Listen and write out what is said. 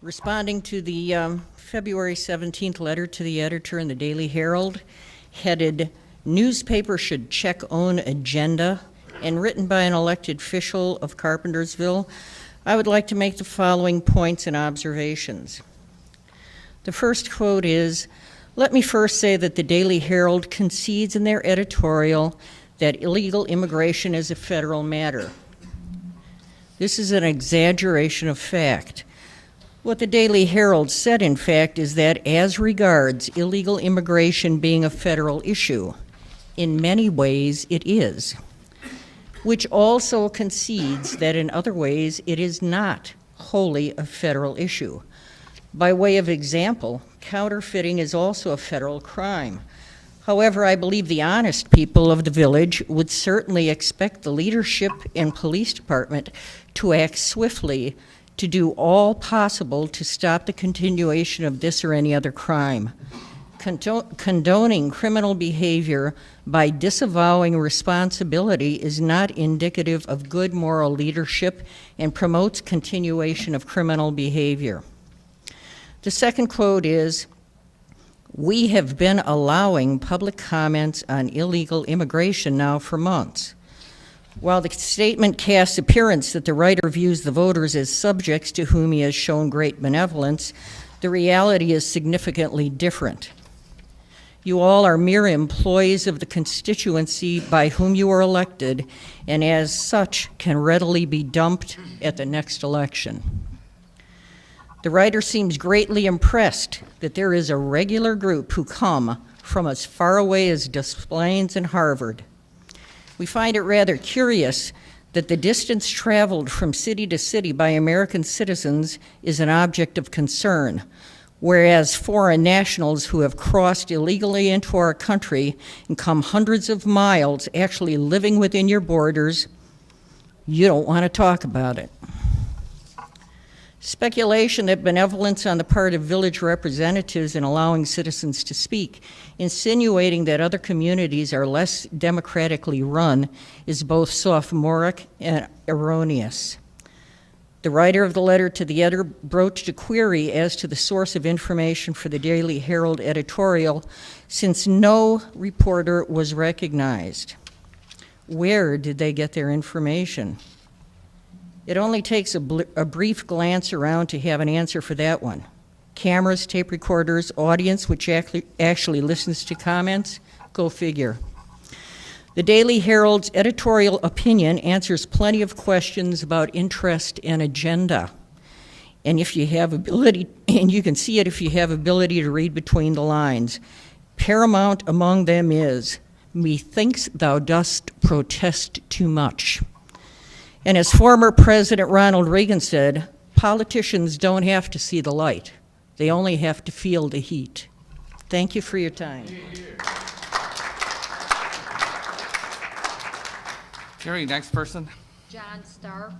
Responding to the February 17th letter to the editor in the Daily Herald, headed "Newspaper Should Check Own Agenda," and written by an elected official of Carpentersville, I would like to make the following points and observations. The first quote is, "Let me first say that the Daily Herald concedes in their editorial that illegal immigration is a federal matter. This is an exaggeration of fact. What the Daily Herald said, in fact, is that as regards illegal immigration being a federal issue, in many ways it is, which also concedes that in other ways it is not wholly a federal issue. By way of example, counterfeiting is also a federal crime. However, I believe the honest people of the village would certainly expect the leadership and police department to act swiftly to do all possible to stop the continuation of this or any other crime. Condoning criminal behavior by disavowing responsibility is not indicative of good moral leadership and promotes continuation of criminal behavior." The second quote is, "We have been allowing public comments on illegal immigration now for months. While the statement casts appearance that the writer views the voters as subjects to whom he has shown great benevolence, the reality is significantly different. You all are mere employees of the constituency by whom you were elected, and as such can readily be dumped at the next election. The writer seems greatly impressed that there is a regular group who come from as far away as Des Plaines and Harvard. We find it rather curious that the distance traveled from city to city by American citizens is an object of concern, whereas foreign nationals who have crossed illegally into our country and come hundreds of miles actually living within your borders, you don't want to talk about it. Speculation that benevolence on the part of village representatives in allowing citizens to speak, insinuating that other communities are less democratically run, is both sophomoric and erroneous. The writer of the letter to the editor broached a query as to the source of information for the Daily Herald editorial, since no reporter was recognized. Where did they get their information? It only takes a brief glance around to have an answer for that one. Cameras, tape recorders, audience which actually listens to comments, go figure. The Daily Herald's editorial opinion answers plenty of questions about interest and agenda. And if you have ability, and you can see it if you have ability to read between the lines. Paramount among them is, "Methinks thou dost protest too much." And as former President Ronald Reagan said, politicians don't have to see the light. They only have to feel the heat. Thank you for your time. Jerry, next person. John Starr.